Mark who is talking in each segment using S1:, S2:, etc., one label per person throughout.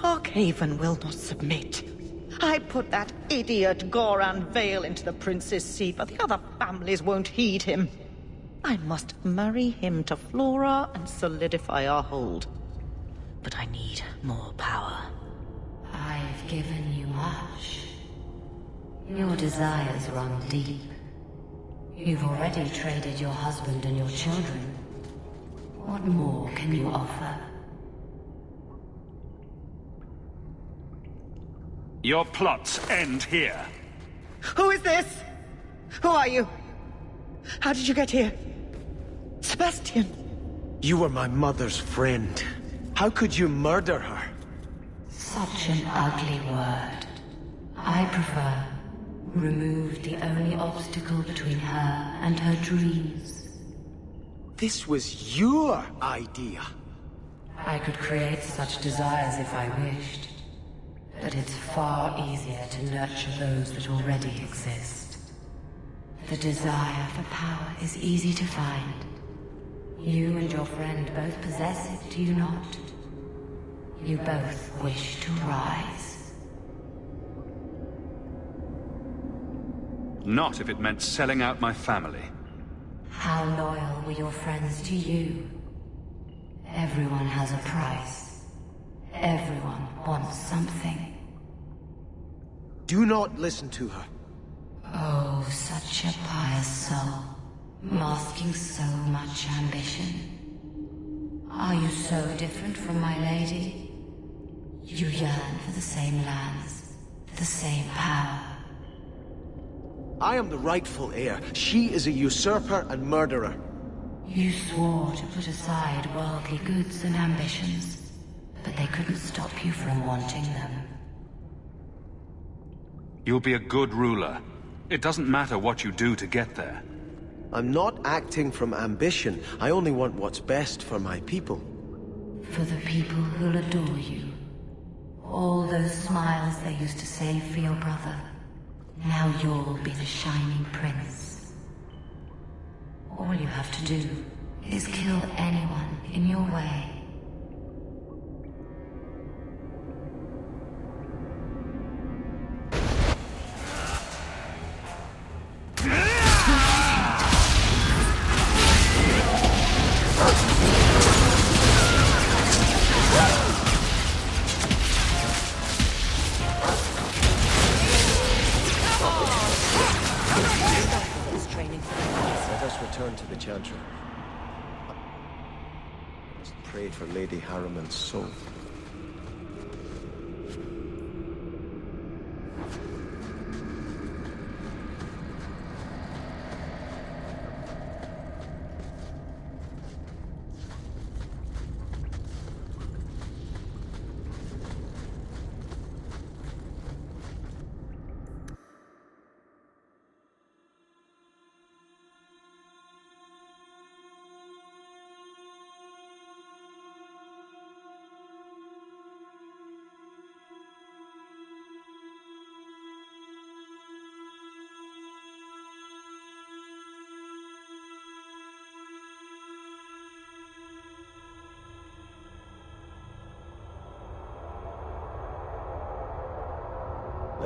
S1: Starkhaven will not submit. I put that idiot Goran Vale into the prince's seat, but the other families won't heed him. I must marry him to Flora and solidify our hold. But I need more power.
S2: I've given you much. Your desires run deep. You've already traded your husband and your children. What more can you offer?
S3: Your plots end here.
S1: Who is this? Who are you? How did you get here? Sebastian!
S4: You were my mother's friend. How could you murder her?
S2: Such an ugly word. I prefer remove the only obstacle between her and her dreams.
S4: This was your idea.
S2: I could create such desires if I wished. But it's far easier to nurture those that already exist. The desire for power is easy to find. You and your friend both possess it, do you not? You both wish to rise.
S3: Not if it meant selling out my family.
S2: How loyal were your friends to you? Everyone has a price. Everyone wants something.
S4: Do not listen to her.
S2: Oh, such a pious soul, masking so much ambition. Are you so different from my lady? You yearn for the same lands, the same power.
S4: I am the rightful heir. She is a usurper and murderer.
S2: You swore to put aside worldly goods and ambitions, but they couldn't stop you from wanting them.
S3: You'll be a good ruler. It doesn't matter what you do to get there.
S4: I'm not acting from ambition. I only want what's best for my people.
S2: For the people who'll adore you. All those smiles they used to save for your brother. Now you'll be the shining prince. All you have to do is kill anyone in your way.
S4: Pray for Lady Harriman's soul.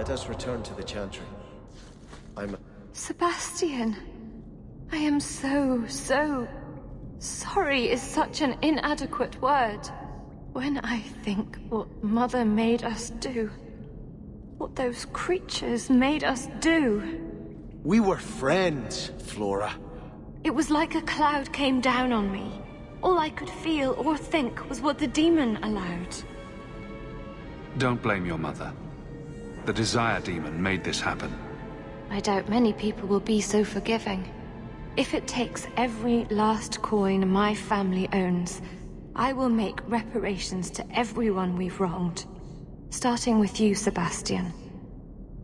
S4: Let us return to the Chantry.
S5: Sebastian, I am so sorry is such an inadequate word. When I think what Mother made us do, what those creatures made us do.
S4: We were friends, Flora.
S5: It was like a cloud came down on me. All I could feel or think was what the demon allowed.
S3: Don't blame your mother. The Desire Demon made this happen.
S5: I doubt many people will be so forgiving. If it takes every last coin my family owns, I will make reparations to everyone we've wronged. Starting with you, Sebastian.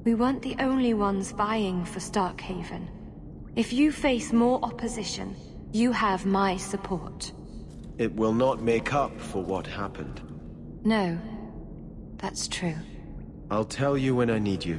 S5: We weren't the only ones vying for Starkhaven. If you face more opposition, you have my support.
S4: It will not make up for what happened.
S5: No, that's true.
S4: I'll tell you when I need you.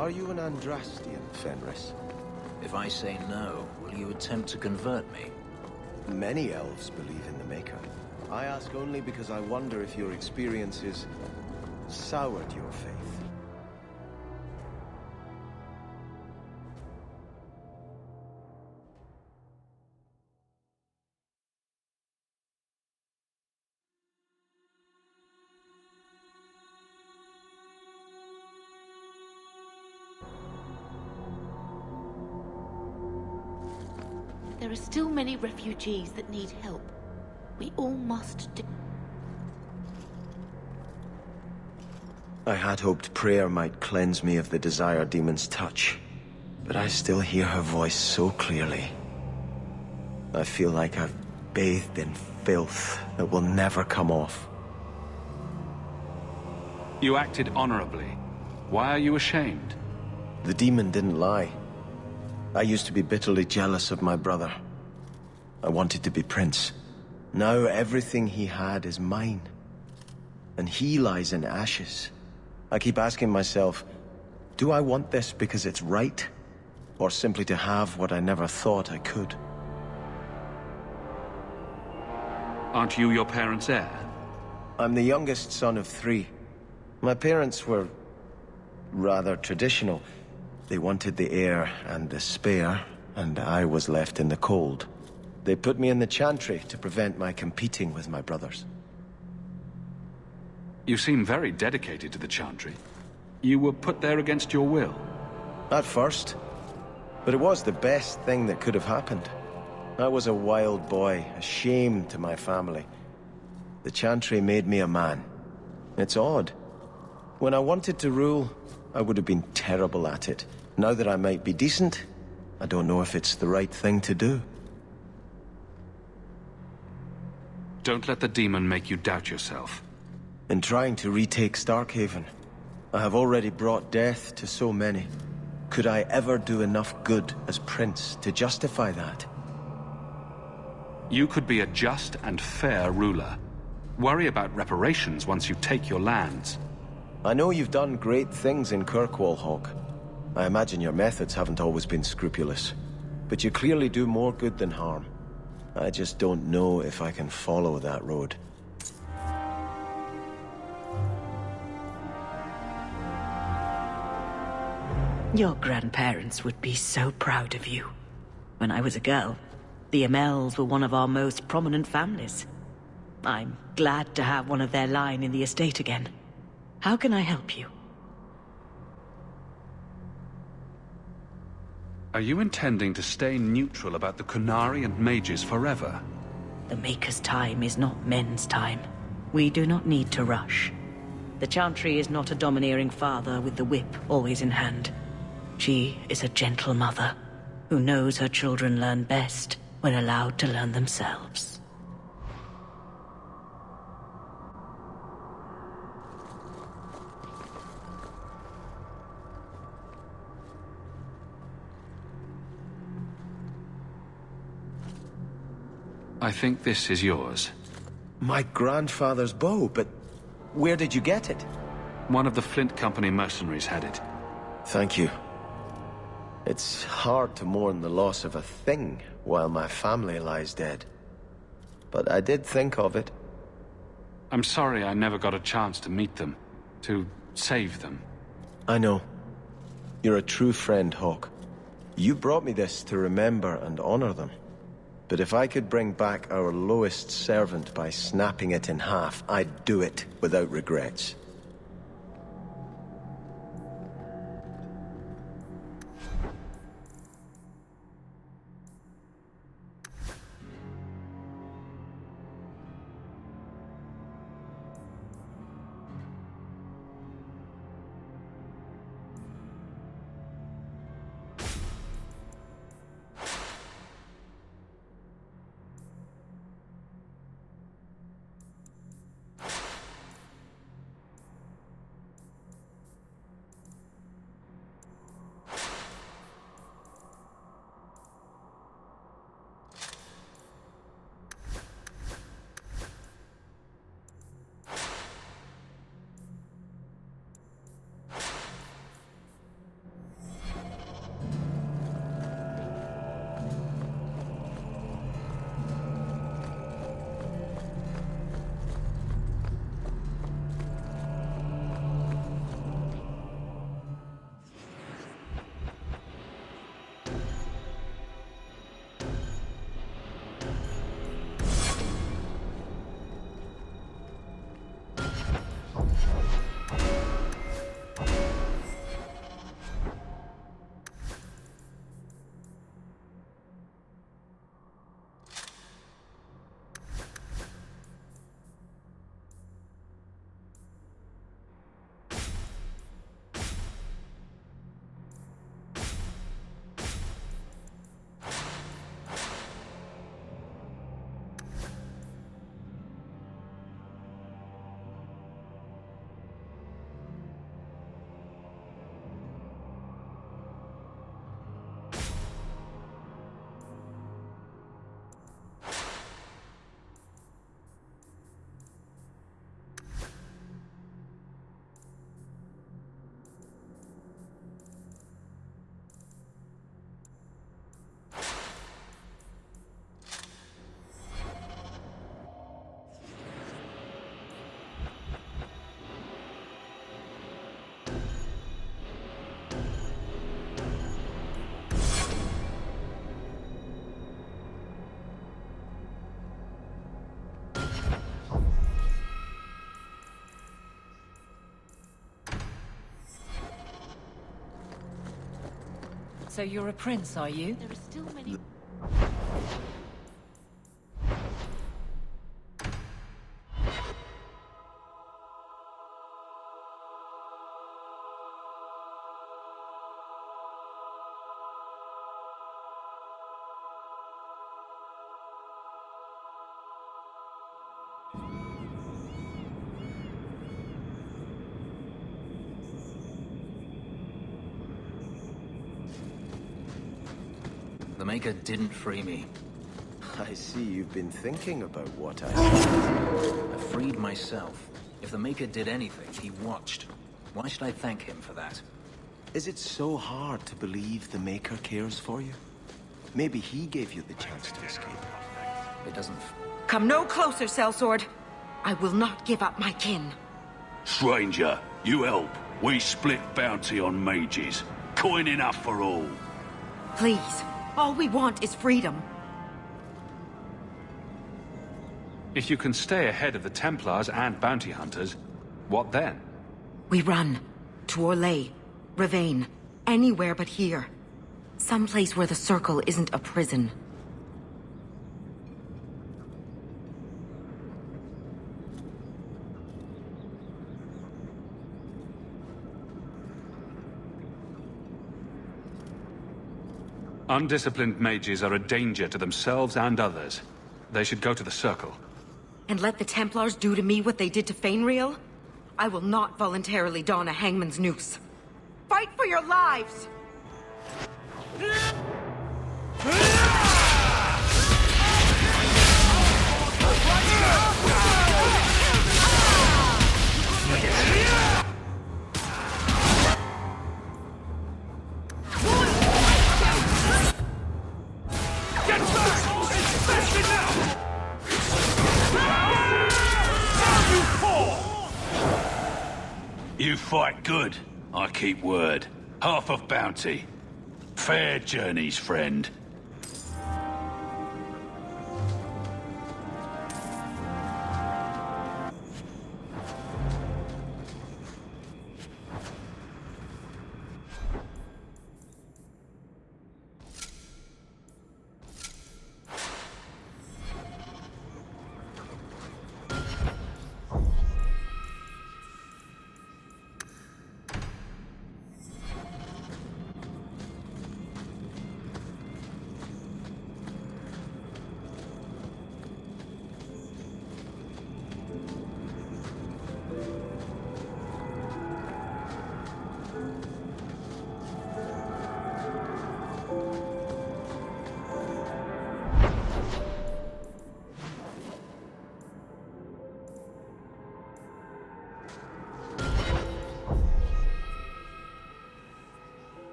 S4: Are you an Andrastian, Fenris?
S6: If I say no, will you attempt to convert me?
S4: Many elves believe in the Maker. I ask only because I wonder if your experiences soured your faith.
S7: There are still many refugees that need help. We all must do...
S4: I had hoped prayer might cleanse me of the Desire Demon's touch, but I still hear her voice so clearly. I feel like I've bathed in filth that will never come off.
S3: You acted honorably. Why are you ashamed?
S4: The demon didn't lie. I used to be bitterly jealous of my brother. I wanted to be prince. Now everything he had is mine. And he lies in ashes. I keep asking myself, do I want this because it's right? Or simply to have what I never thought I could?
S3: Aren't you your parents' heir?
S4: I'm the youngest son of 3. My parents were rather traditional. They wanted the heir and the spare, and I was left in the cold. They put me in the chantry to prevent my competing with my brothers.
S3: You seem very dedicated to the chantry. You were put there against your will.
S4: At first. But it was the best thing that could have happened. I was a wild boy, a shame to my family. The chantry made me a man. It's odd. When I wanted to rule, I would have been terrible at it. Now that I might be decent, I don't know if it's the right thing to do.
S3: Don't let the demon make you doubt yourself.
S4: In trying to retake Starkhaven, I have already brought death to so many. Could I ever do enough good as prince to justify that?
S3: You could be a just and fair ruler. Worry about reparations once you take your lands.
S4: I know you've done great things in Kirkwall, Houk. I imagine your methods haven't always been scrupulous. But you clearly do more good than harm. I just don't know if I can follow that road.
S8: Your grandparents would be so proud of you. When I was a girl, the Amels were one of our most prominent families. I'm glad to have one of their line in the estate again. How can I help you?
S3: Are you intending to stay neutral about the Kunari and mages forever?
S8: The Maker's time is not men's time. We do not need to rush. The Chantry is not a domineering father with the whip always in hand. She is a gentle mother who knows her children learn best when allowed to learn themselves.
S3: I think this is yours.
S4: My grandfather's bow, but where did you get it?
S3: One of the Flint Company mercenaries had it.
S4: Thank you. It's hard to mourn the loss of a thing while my family lies dead. But I did think of it.
S3: I'm sorry I never got a chance to meet them, to save them.
S4: I know. You're a true friend, Houk. You brought me this to remember and honor them. But if I could bring back our lowest servant by snapping it in half, I'd do it without regrets.
S9: So you're a prince, are you?
S7: There are still many...
S6: The Maker didn't free me.
S4: I see you've been thinking about what I said.
S6: I freed myself. If the Maker did anything, he watched. Why should I thank him for that?
S4: Is it so hard to believe the Maker cares for you? Maybe he gave you the chance to escape.
S6: It doesn't...
S10: Come no closer, Sellsword. I will not give up my kin.
S11: Stranger, you help. We split bounty on mages. Coin enough for all.
S10: Please. All we want is freedom.
S3: If you can stay ahead of the Templars and bounty hunters, what then?
S10: We run. To Orlais, Ravane, anywhere but here. Someplace where the Circle isn't a prison.
S3: Undisciplined mages are a danger to themselves and others. They should go to the Circle.
S10: And let the Templars do to me what they did to Fainriel? I will not voluntarily don a hangman's noose. Fight for your lives!
S11: You fight good. I keep word. Half of bounty. Fair journeys, friend.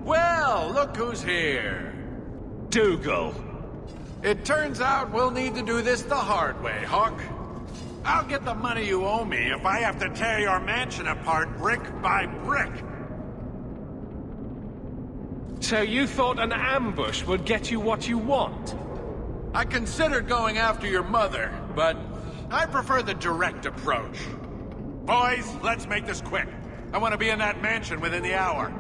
S12: Well, look who's here.
S11: Dougal.
S12: It turns out we'll need to do this the hard way, Hawk. I'll get the money you owe me if I have to tear your mansion apart brick by brick.
S13: So you thought an ambush would get you what you want?
S12: I considered going after your mother, but I prefer the direct approach. Boys, let's make this quick. I want to be in that mansion within the hour.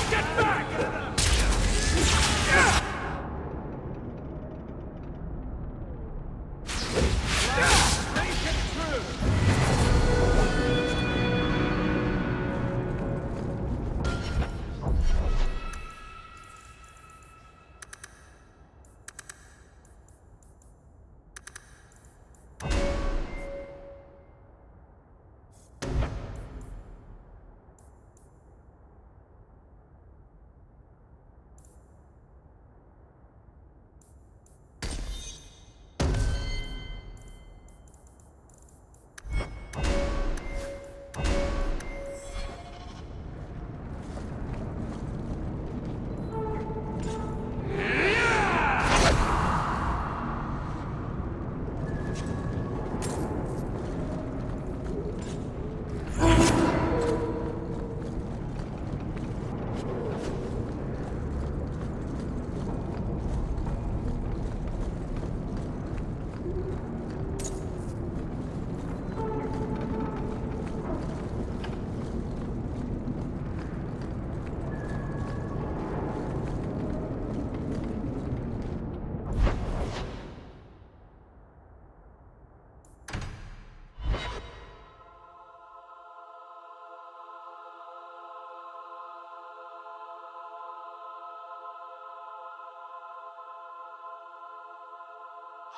S13: Get back!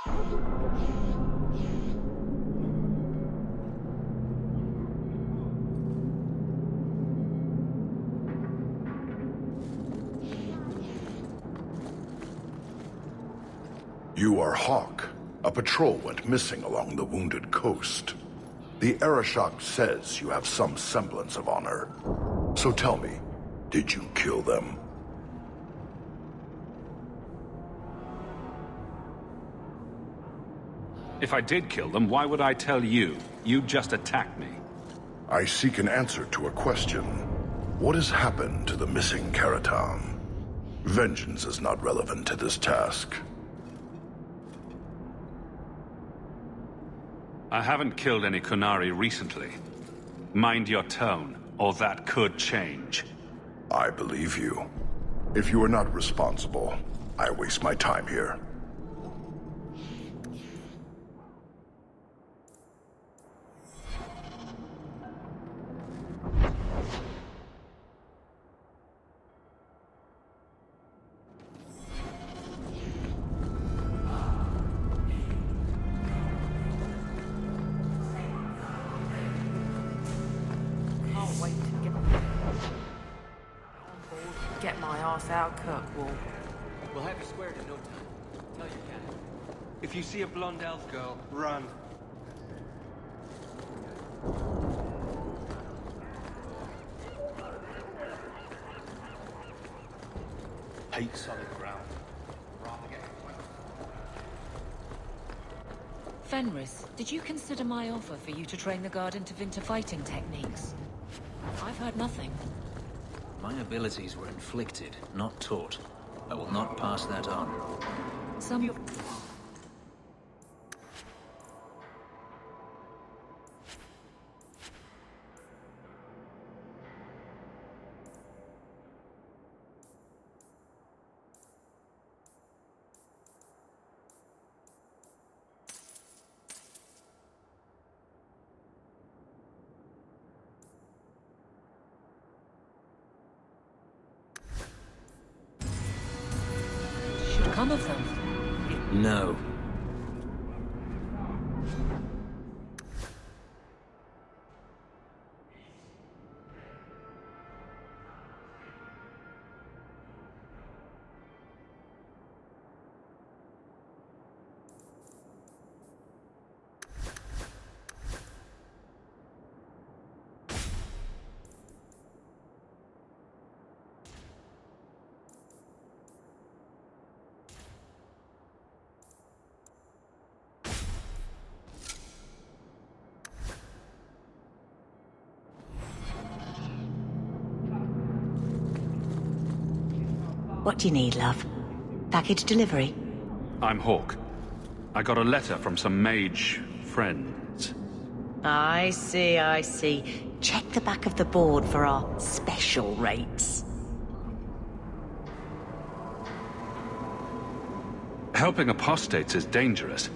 S9: You are Houk. A patrol went missing along the wounded coast. The Arashok says you have some semblance of honor. So tell me, did you kill them?
S3: If I did kill them, why would I tell you? You just attacked me.
S9: I seek an answer to a question. What has happened to the missing Karatam? Vengeance is not relevant to this task.
S3: I haven't killed any Kunari recently. Mind your tone, or that could change.
S9: I believe you. If you are not responsible, I waste my time here.
S14: Get my ass out, Kirkwoll.
S15: We'll have you squared in no time. Tell your captain. If you see a blonde elf girl, run. Hate solid ground.
S16: Fenris, did you consider my offer for you to train the guard into Vinter fighting techniques? I've heard nothing.
S6: My abilities were inflicted, not taught. I will not pass that on.
S16: Come of them?
S6: No.
S8: What do you need, love? Package delivery?
S3: I'm Houk. I got a letter from some mage friends.
S8: I see, I see. Check the back of the board for our special rates.
S3: Helping apostates is dangerous.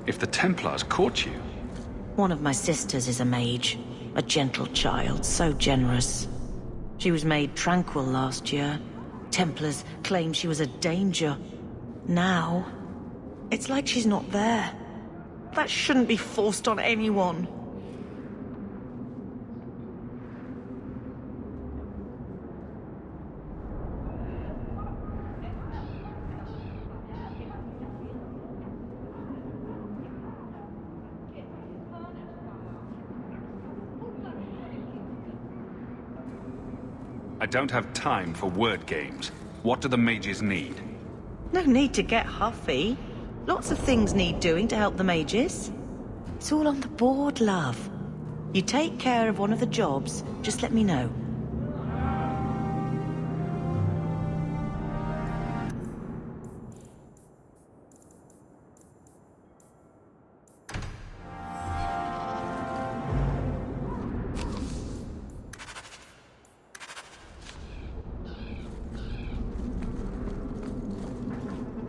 S3: If the Templars caught you...
S8: One of my sisters is a mage. A gentle child, so generous. She was made tranquil last year. Templars claimed she was a danger. Now, it's like she's not there. That shouldn't be forced on anyone.
S3: I don't have time for word games. What do the mages need?
S8: No need to get huffy. Lots of things need doing to help the mages. It's all on the board, love. You take care of one of the jobs, just let me know.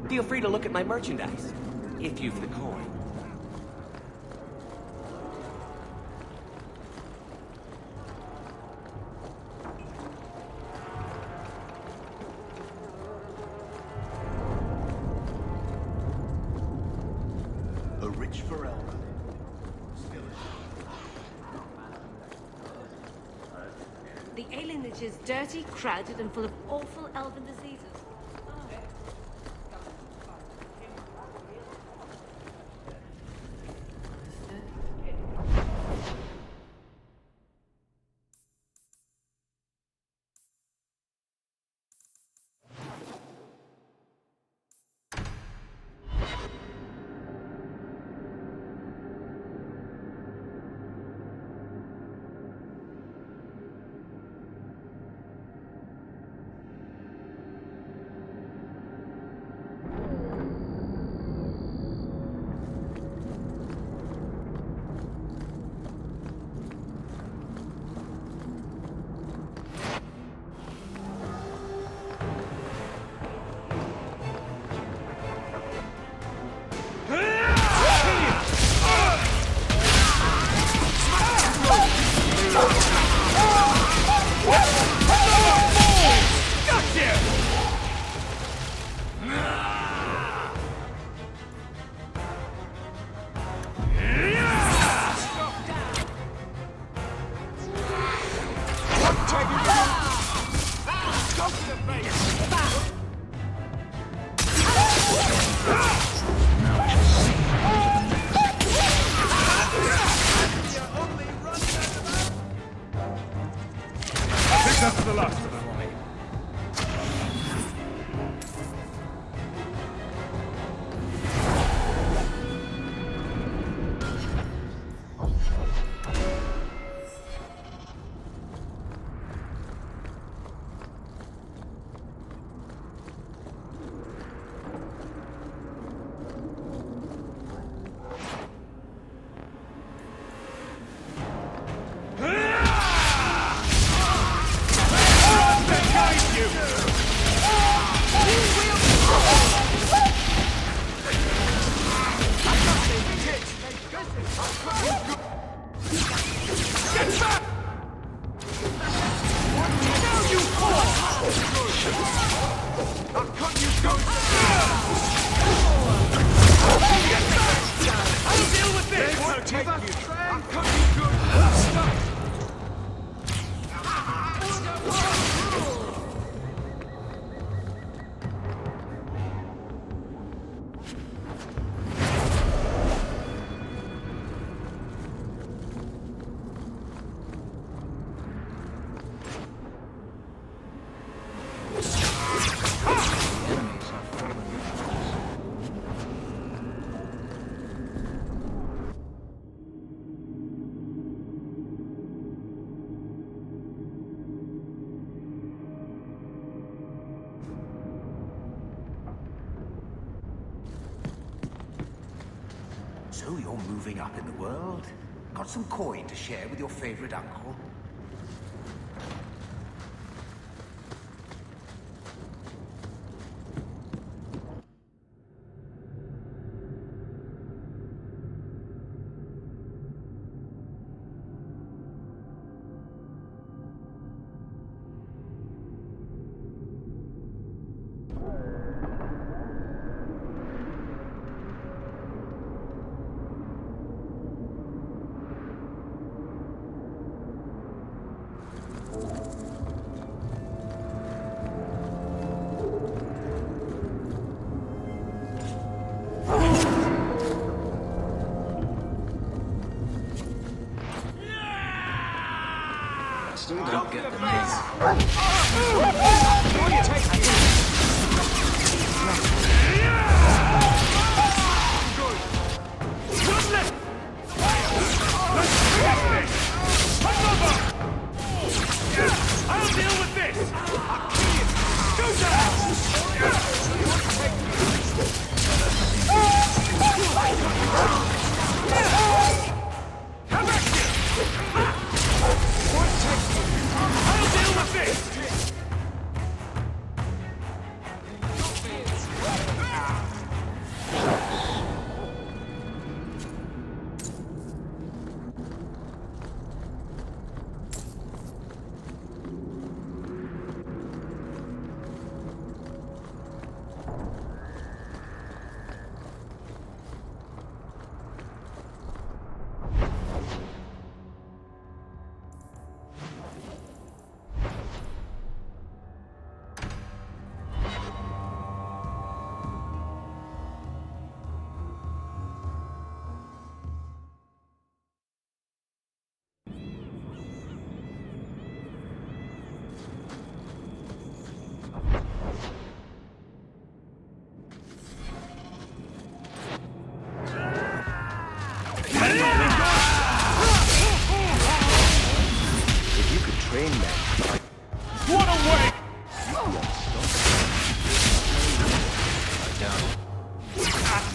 S15: Feel free to look at my merchandise, if you've the coin.
S17: rich for Elva.
S18: The alienage is dirty, crowded, and full of awful elven diseases.
S17: That's the last of them, Ollie.
S19: So you're moving up in the world? Got some coin to share with your favorite uncle?
S6: Don't get the mess.
S17: I'll deal with this! Go down! Have action! I'll deal with this!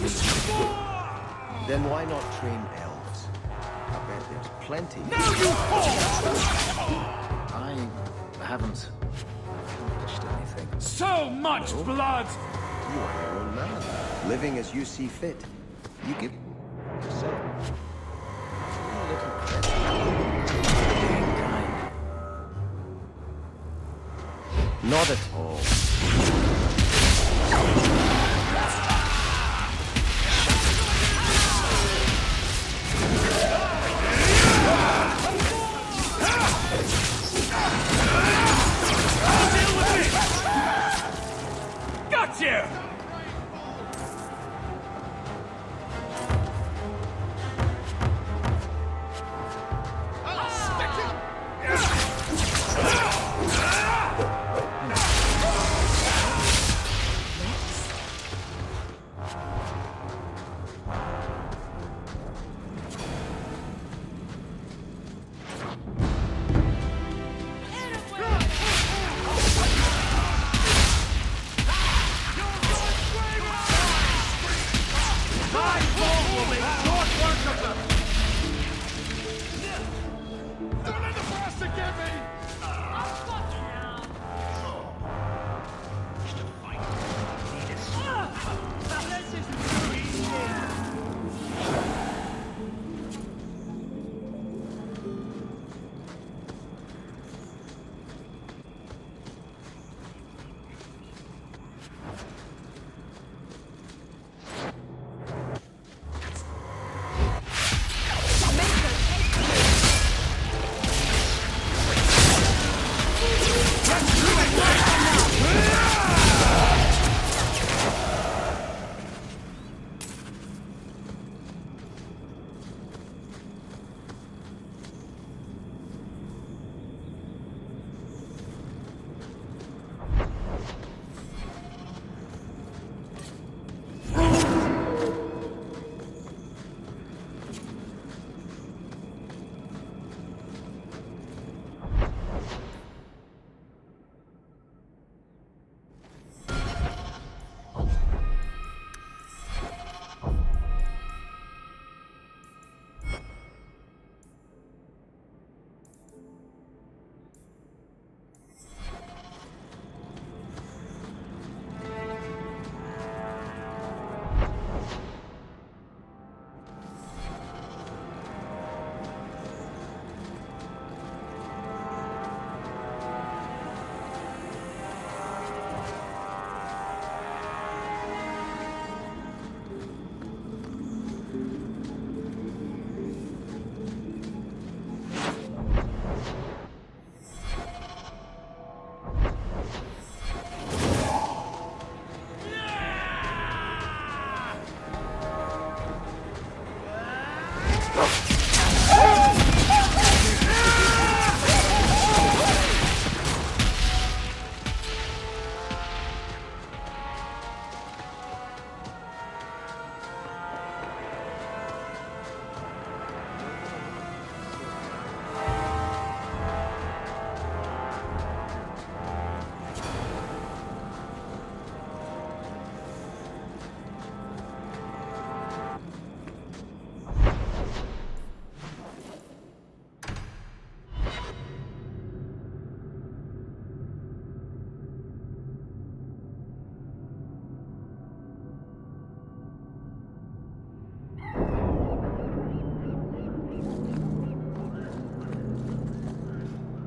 S4: Then why not train elves? I bet there's plenty.
S6: Now you I haven't accomplished anything.
S17: So much blood!
S4: You are your own man, living as you see fit. You give yourself a little credit.
S6: Being kind.
S4: Not at all.
S17: Got you!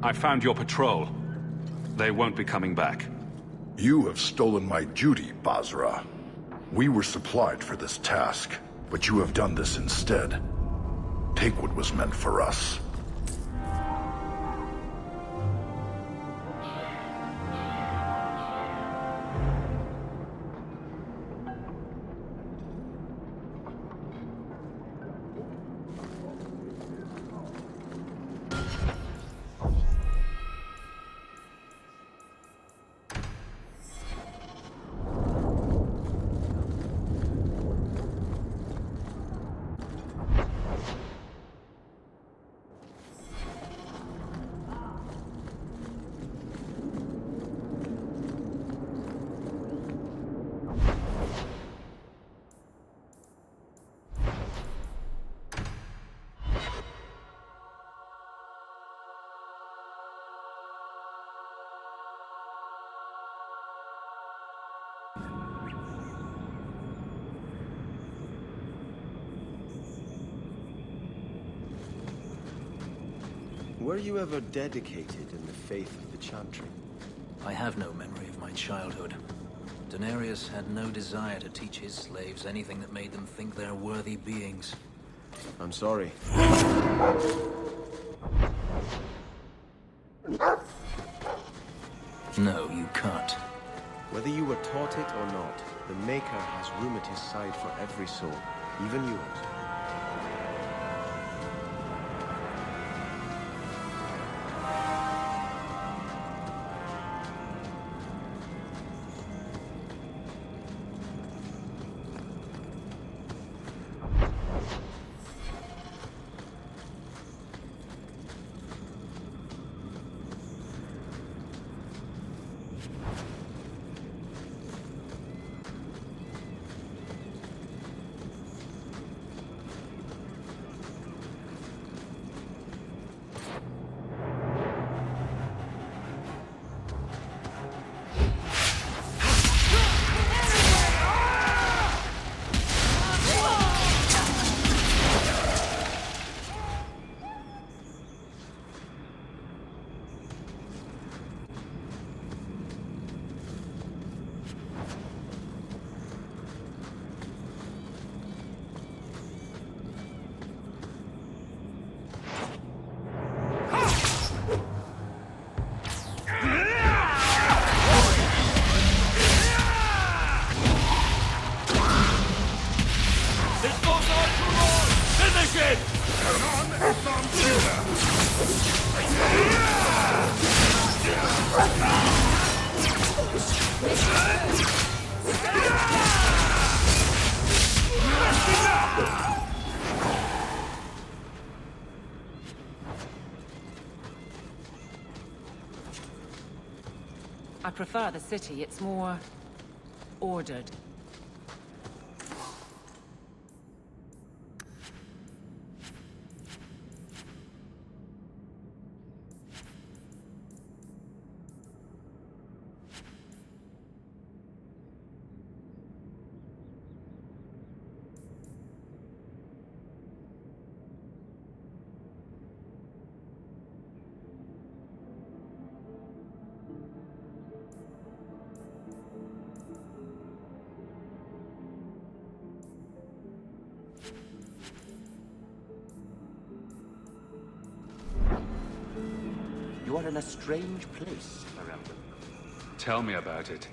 S3: I found your patrol. They won't be coming back.
S9: You have stolen my duty, Basra. We were supplied for this task, but you have done this instead. Take what was meant for us.
S4: Were you ever dedicated in the faith of the Chantry?
S6: I have no memory of my childhood. Daenerys had no desire to teach his slaves anything that made them think they're worthy beings.
S4: I'm sorry.
S6: No, you can't.
S4: Whether you were taught it or not, the Maker has room at his side for every soul, even yours.
S16: I prefer the city. It's more ordered.
S19: You are in a strange place, Miranda.
S3: Tell me about it.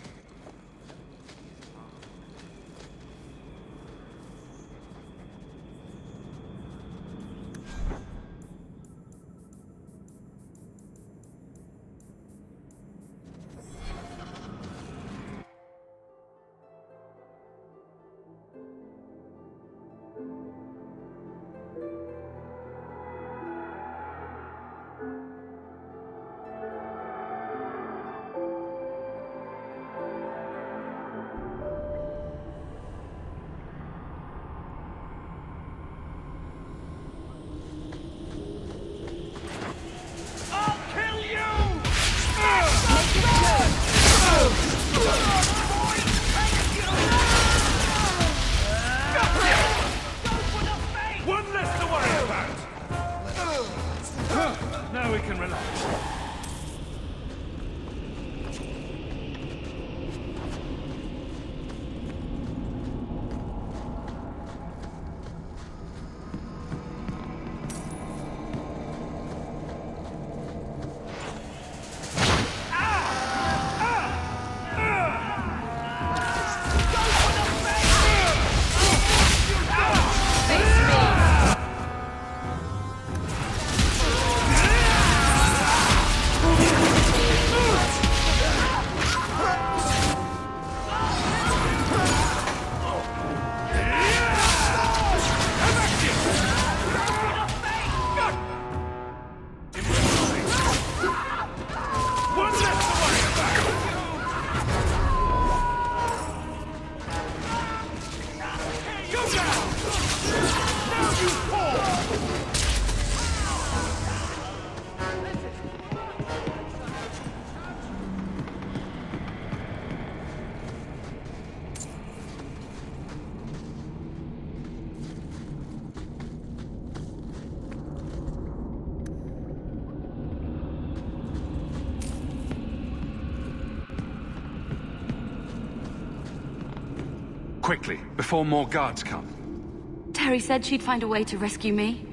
S3: Quickly, before more guards come.
S5: Terry said she'd find a way to rescue me.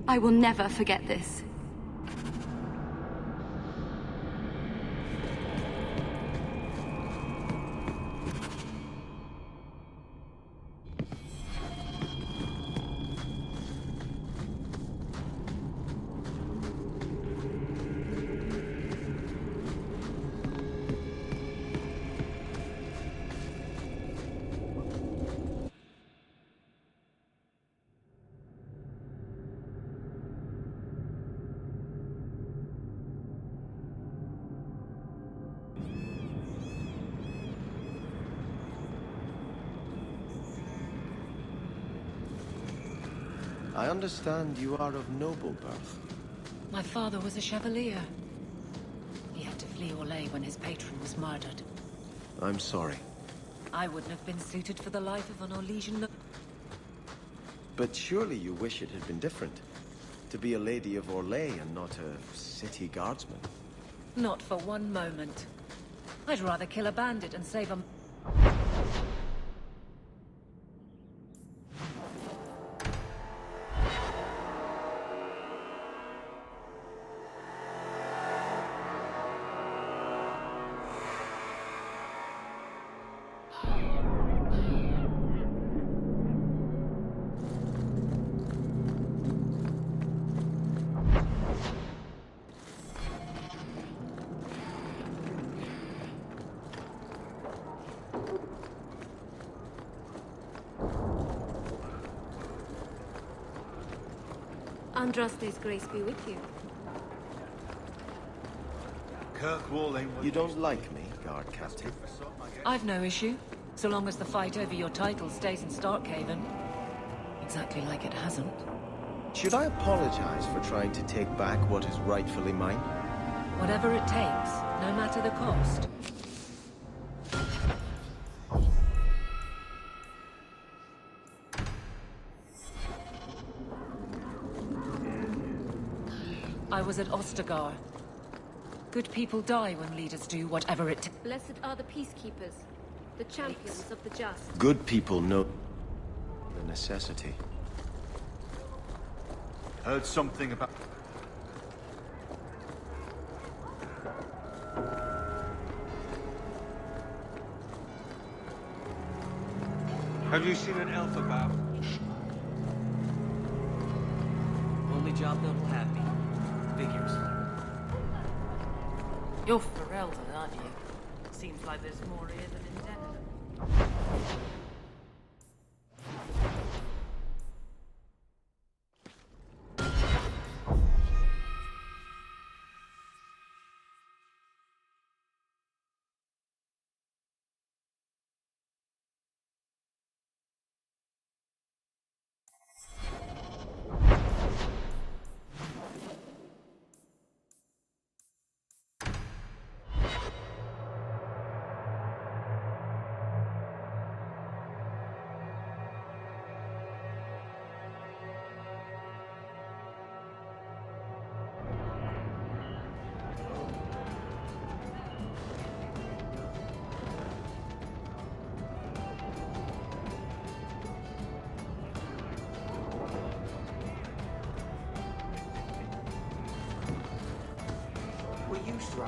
S5: I will never forget this.
S4: I understand you are of noble birth.
S16: My father was a chevalier. He had to flee Orlais when his patron was murdered.
S4: I'm sorry.
S16: I wouldn't have been suited for the life of an Orlesian.
S4: But surely you wish it had been different. To be a lady of Orlais and not a city guardsman.
S16: Not for one moment. I'd rather kill a bandit and save a...
S18: Andraste's grace be with you.
S4: Kirkwolla. You don't like me, guard captain?
S16: I've no issue, so long as the fight over your title stays in Starkhaven. Exactly like it hasn't.
S4: Should I apologize for trying to take back what is rightfully mine?
S16: Whatever it takes, no matter the cost. I was at Ostergar. Good people die when leaders do whatever it takes.
S18: Blessed are the peacekeepers, the champions of the just.
S4: Good people know the necessity.
S20: Heard something about...
S15: Have you seen an elf about?
S21: Only job that'll have me. Figures.
S14: You're Ferelden, aren't you? Seems like there's more here than intended.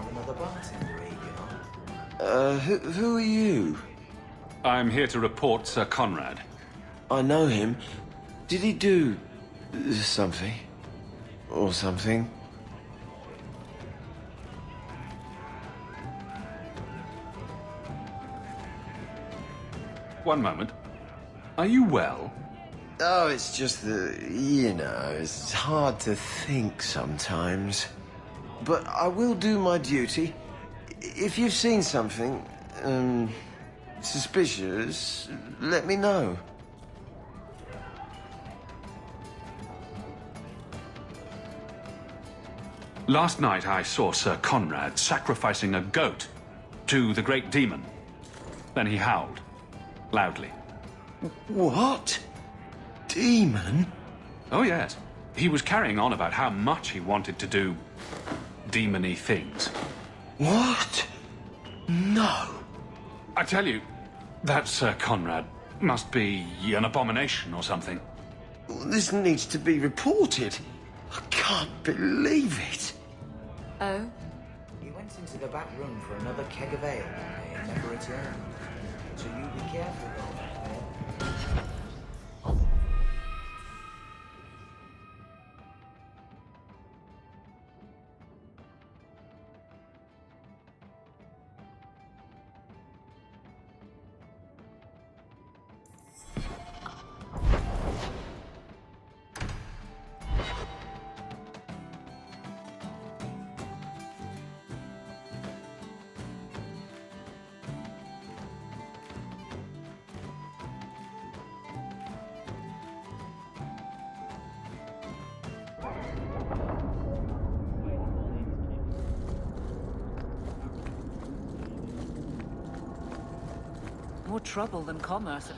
S19: Another bartender, you know?
S4: Who are you?
S3: I'm here to report Sir Conrad.
S4: I know him. Did he do... something? Or something?
S3: One moment. Are you well?
S4: Oh, it's just that, you know, it's hard to think sometimes. But I will do my duty. If you've seen something, suspicious, let me know.
S3: Last night I saw Sir Conrad sacrificing a goat to the great demon. Then he howled, loudly.
S4: What? Demon?
S3: Oh yes. He was carrying on about how much he wanted to do demon-y things.
S4: What? No.
S3: I tell you, that Sir Conrad, Must be an abomination or something.
S4: This needs to be reported. I can't believe it.
S16: Oh?
S20: He went into the back room for another keg of ale and never returned. So you be careful though back there.
S16: More trouble than commerce.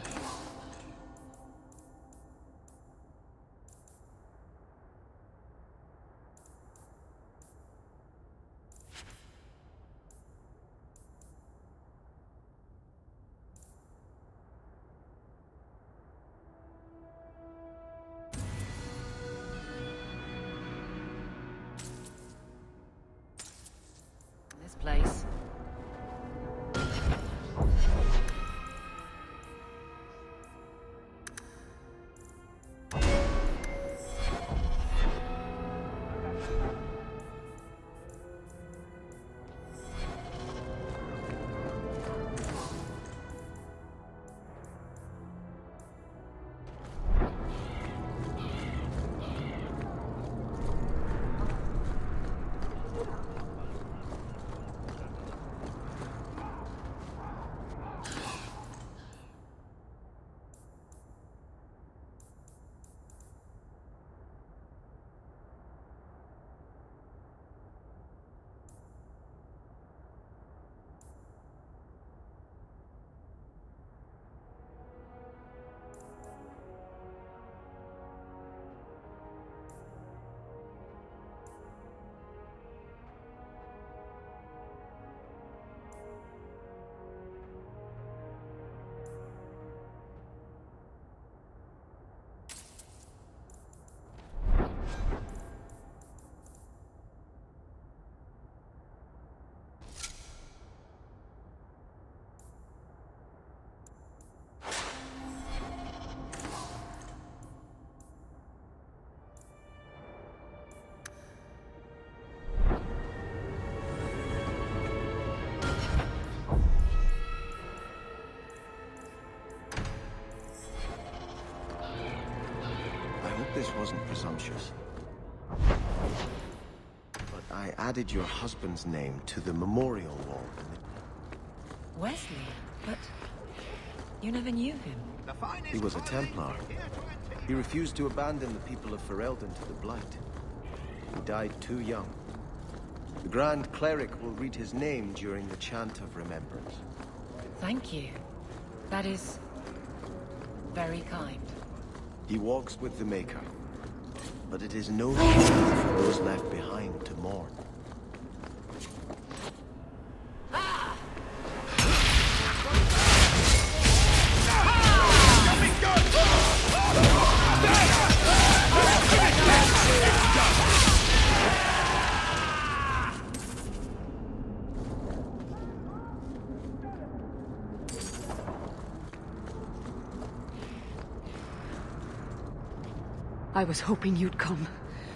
S16: This place.
S4: This wasn't presumptuous. But I added your husband's name to the memorial wall.
S16: Wesley? But you never knew him.
S4: He was a Templar. He refused to abandon the people of Ferelden to the Blight. He died too young. The Grand Cleric will read his name during the Chant of Remembrance.
S16: Thank you. That is very kind.
S4: He walks with the Maker, but it is no shame for those left behind to mourn.
S22: I was hoping you'd come.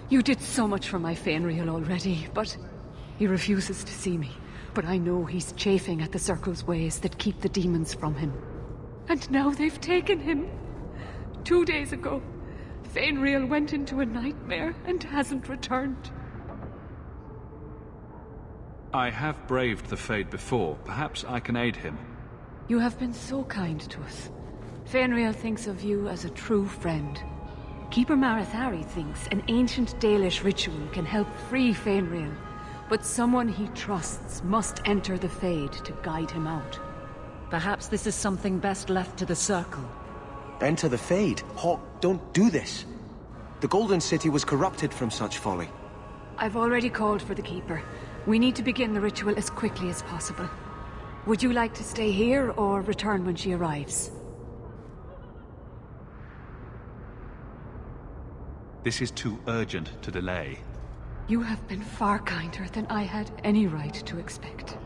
S22: You did so much for my Fenrir already, but he refuses to see me. But I know he's chafing at the Circle's ways that keep the demons from him. And now they've taken him. 2 days ago, Fenrir went into a nightmare and hasn't returned.
S3: I have braved the Fade before. Perhaps I can aid him.
S22: You have been so kind to us. Fenrir thinks of you as a true friend. Keeper Marathari thinks an ancient Dalish ritual can help free Fenrir, but someone he trusts must enter the Fade to guide him out.
S16: Perhaps this is something best left to the Circle.
S4: Enter the Fade? Hawk, don't do this. The Golden City was corrupted from such folly.
S22: I've already called for the Keeper. We need to begin the ritual as quickly as possible. Would you like to stay here or return when she arrives?
S3: This is too urgent to delay.
S22: You have been far kinder than I had any right to expect.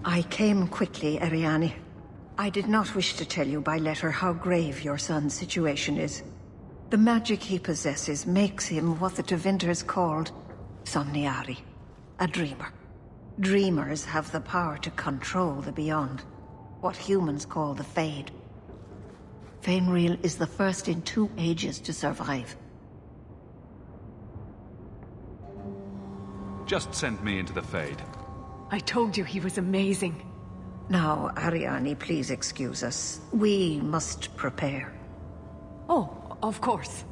S1: I came quickly, Ariane. I did not wish to tell you by letter how grave your son's situation is. The magic he possesses makes him what the Tevinters called Somniari, a dreamer. Dreamers have the power to control the beyond, what humans call the Fade. Fainreal is the first in 2 ages to survive.
S3: Just send me into the Fade.
S22: I told you he was amazing.
S1: Now, Ariane, please excuse us. We must prepare.
S22: Oh, of course.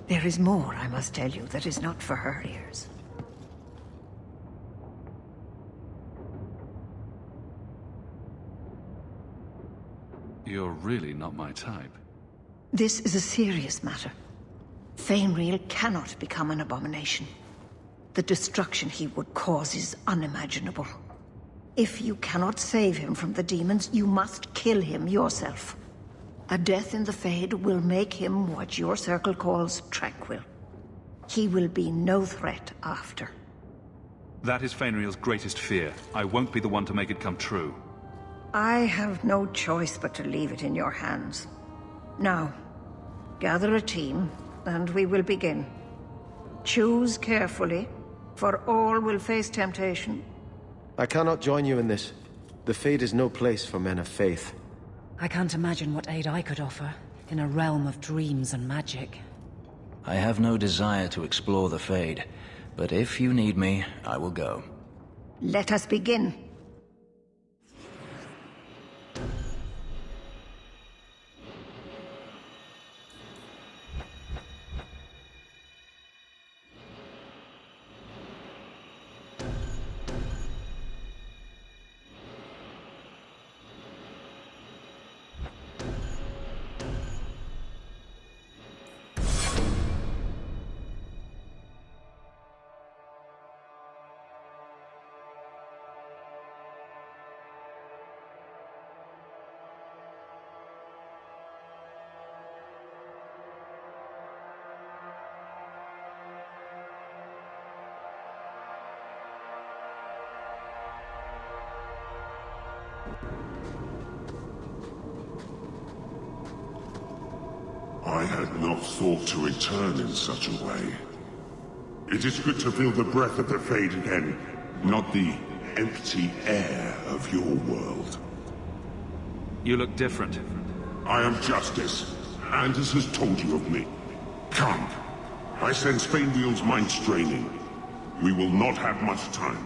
S1: There is more, I must tell you, that is not for her ears.
S3: You're really not my type.
S1: This is a serious matter. Fainreal cannot become an abomination. The destruction he would cause is unimaginable. If you cannot save him from the demons, you must kill him yourself. A death in the Fade will make him what your circle calls tranquil. He will be no threat after.
S3: That is Fainreal's greatest fear. I won't be the one to make it come true.
S1: I have no choice but to leave it in your hands. Now, gather a team, and we will begin. Choose carefully, for all will face temptation.
S4: I cannot join you in this. The Fade is no place for men of faith.
S16: I can't imagine what aid I could offer in a realm of dreams and magic.
S6: I have no desire to explore the Fade, but if you need me, I will go.
S1: Let us begin.
S2: I had not thought to return in such a way. It is good to feel the breath of the Fade again, not the empty air of your world.
S3: You look different.
S2: I am Justice. Anders has told you of me. Come. I sense Fainreal's mind straining. We will not have much time.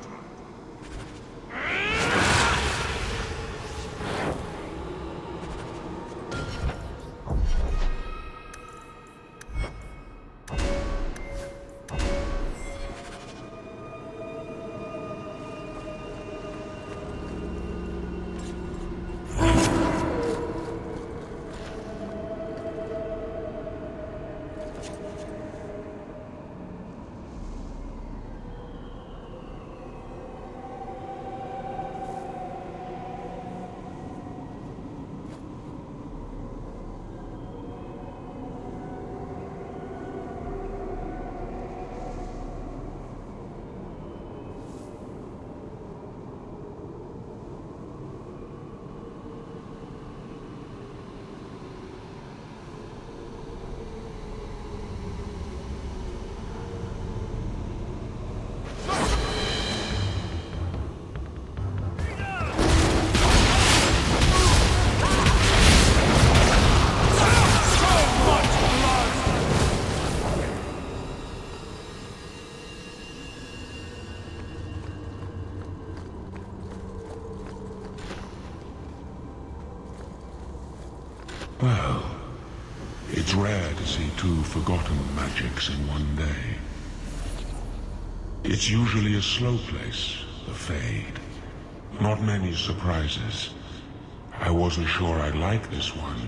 S2: Well, it's rare to see two forgotten magics in one day. It's usually a slow place, the Fade. Not many surprises. I wasn't sure I'd like this one,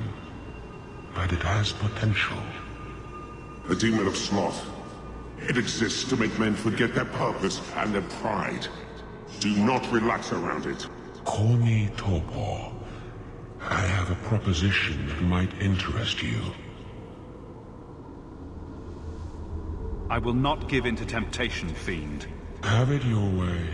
S2: but it has potential. The demon of sloth. It exists to make men forget their purpose and their pride. Do not relax around it. Call me Torpor. I have a proposition that might interest you.
S3: I will not give in to temptation, fiend.
S2: Have it your way.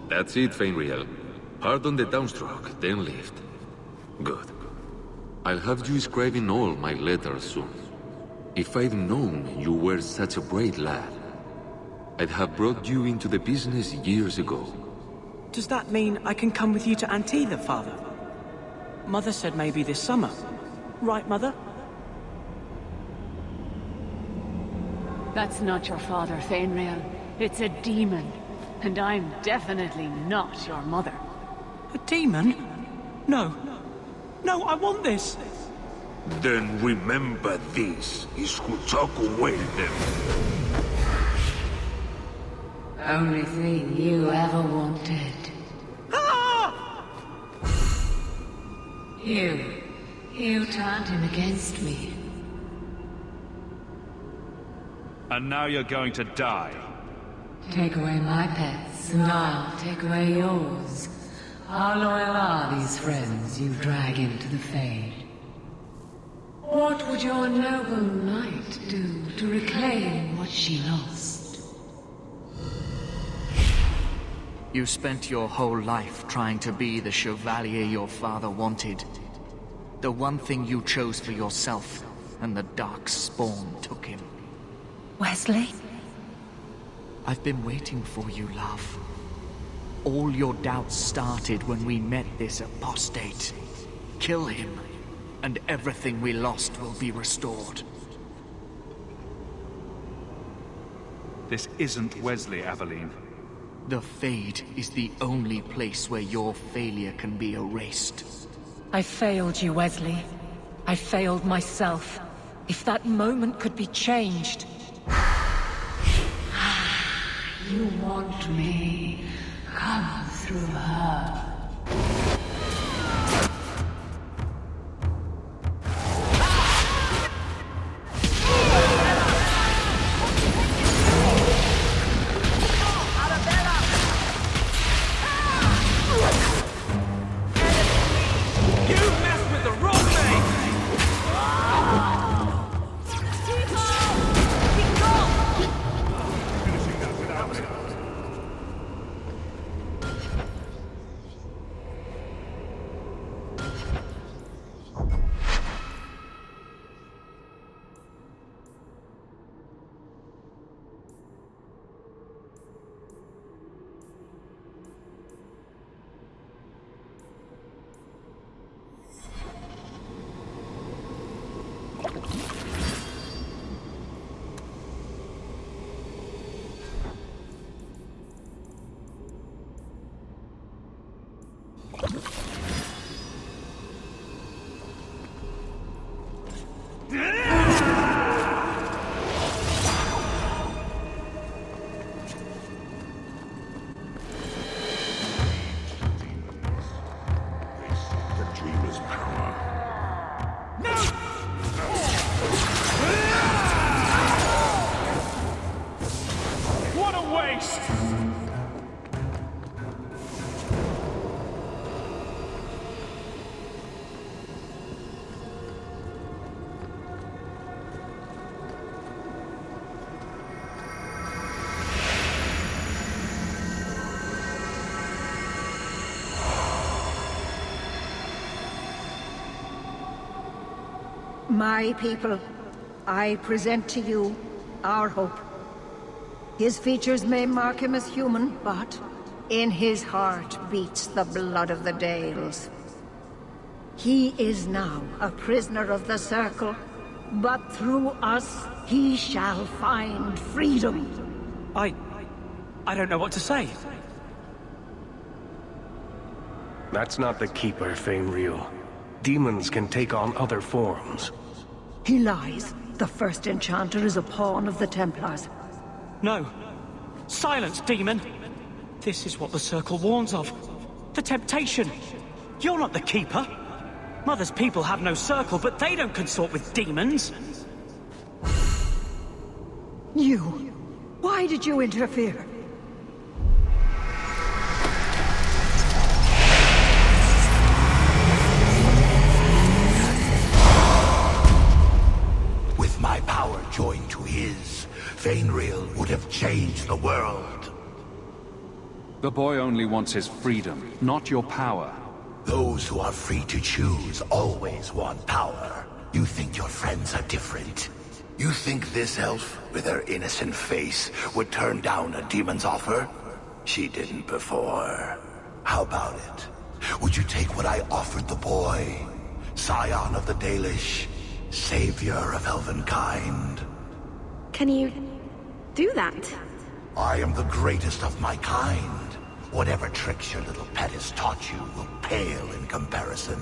S7: That's it, Fainriel. Hard on the downstroke, then lift. Good. I'll have you scribing all my letters soon. If I'd known you were such a brave lad, I'd have brought you into the business years ago.
S21: Does that mean I can come with you to Antilla, Father? Mother said maybe this summer. Right, Mother?
S22: That's not your father, Fainriel. It's a demon. And I'm definitely not your mother.
S21: A demon? No. No, I want this!
S11: Then remember this is who took away them.
S22: Only thing you ever wanted.
S21: Ah!
S22: You turned him against me.
S3: And now you're going to die.
S22: Take away my pets, and I'll take away yours. How loyal are these friends you drag into the Fade? What would your noble knight do to reclaim what she lost?
S6: You spent your whole life trying to be the chevalier your father wanted. The one thing you chose for yourself, and the dark spawn took him.
S16: Wesley?
S6: I've been waiting for you, love. All your doubts started when we met this apostate. Kill him, and everything we lost will be restored.
S3: This isn't Wesley, Aveline.
S6: The Fade is the only place where your failure can be erased.
S16: I failed you, Wesley. I failed myself. If that moment could be changed...
S22: You want me? Come through her.
S2: The dreamer's power.
S17: No!
S1: My people, I present to you our hope. His features may mark him as human, but in his heart beats the blood of the Dales. He is now a prisoner of the Circle, but through us, he shall find freedom.
S21: I don't know what to say.
S10: That's not the Keeper, Fainreal. Demons can take on other forms.
S1: He lies. The first enchanter is a pawn of the Templars.
S21: No. Silence, demon! This is what the Circle warns of. The temptation. You're not the Keeper. Mother's people have no Circle, but they don't consort with demons.
S1: You. Why did you interfere?
S19: With my power joined to his, Fainreal would have changed the world.
S3: The boy only wants his freedom, not your power.
S19: Those who are free to choose always want power. You think your friends are different? You think this elf, with her innocent face, would turn down a demon's offer? She didn't before. How about it? Would you take what I offered the boy? Scion of the Dalish, savior of elvenkind.
S18: Can you do that?
S19: I am the greatest of my kind. Whatever tricks your little pet has taught you will pale in comparison.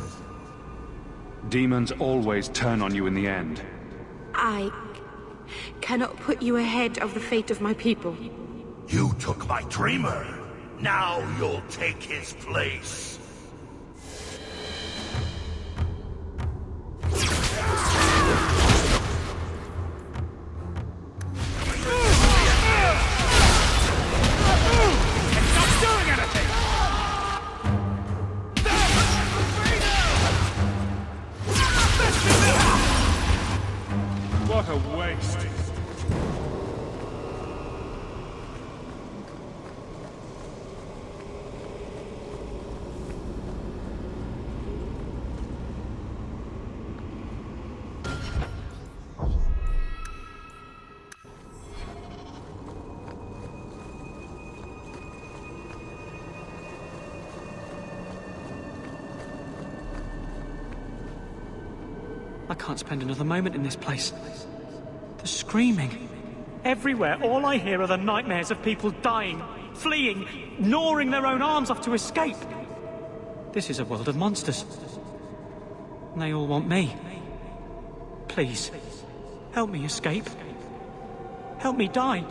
S3: Demons always turn on you in the end.
S18: I cannot put you ahead of the fate of my people.
S19: You took my dreamer. Now you'll take his place.
S13: What a waste.
S21: I can't spend another moment in this place. The screaming. Everywhere, all I hear are the nightmares of people dying, fleeing, gnawing their own arms off to escape. This is a world of monsters. And they all want me. Please, help me escape. Help me die.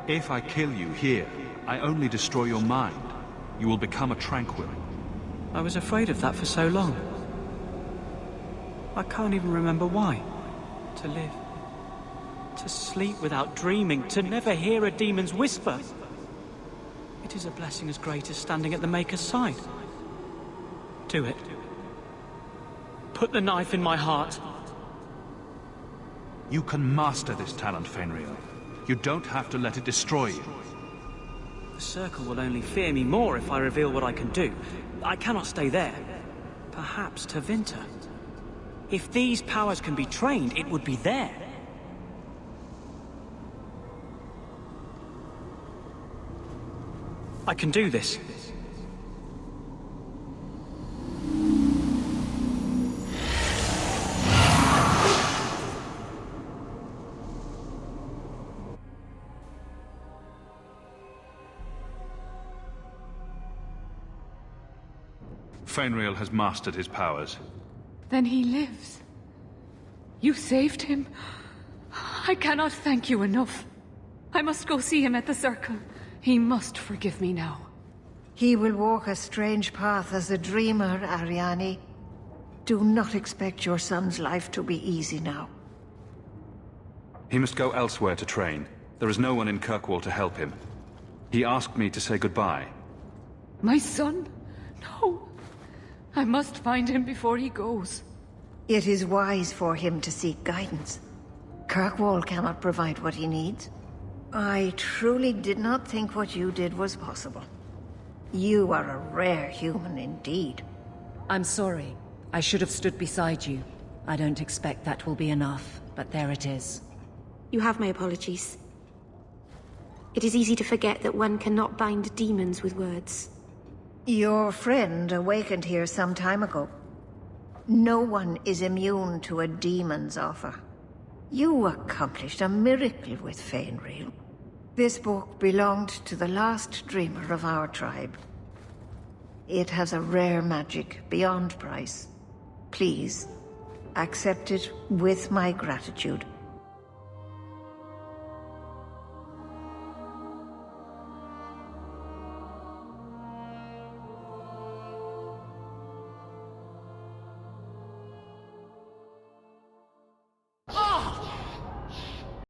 S3: If I kill you here, I only destroy your mind. You will become a tranquil.
S21: I was afraid of that for so long. I can't even remember why. To live. To sleep without dreaming. To never hear a demon's whisper. It is a blessing as great as standing at the Maker's side. Do it. Put the knife in my heart.
S3: You can master this talent, Fainreal. You don't have to let it destroy you.
S21: The Circle will only fear me more if I reveal what I can do. I cannot stay there. Perhaps to Vinter. If these powers can be trained, it would be there. I can do this.
S3: Fainreal has mastered his powers.
S22: Then he lives. You saved him. I cannot thank you enough. I must go see him at the Circle. He must forgive me now.
S1: He will walk a strange path as a dreamer, Ariane. Do not expect your son's life to be easy now.
S3: He must go elsewhere to train. There is no one in Kirkwall to help him. He asked me to say goodbye.
S22: My son? No. I must find him before he goes.
S1: It is wise for him to seek guidance. Kirkwall cannot provide what he needs. I truly did not think what you did was possible. You are a rare human indeed.
S16: I'm sorry. I should have stood beside you. I don't expect that will be enough, but there it is.
S8: You have my apologies. It is easy to forget that one cannot bind demons with words.
S1: Your friend awakened here some time ago. No one is immune to a demon's offer. You accomplished a miracle with Fainreal. This book belonged to the last dreamer of our tribe. It has a rare magic beyond price. Please, accept it with my gratitude.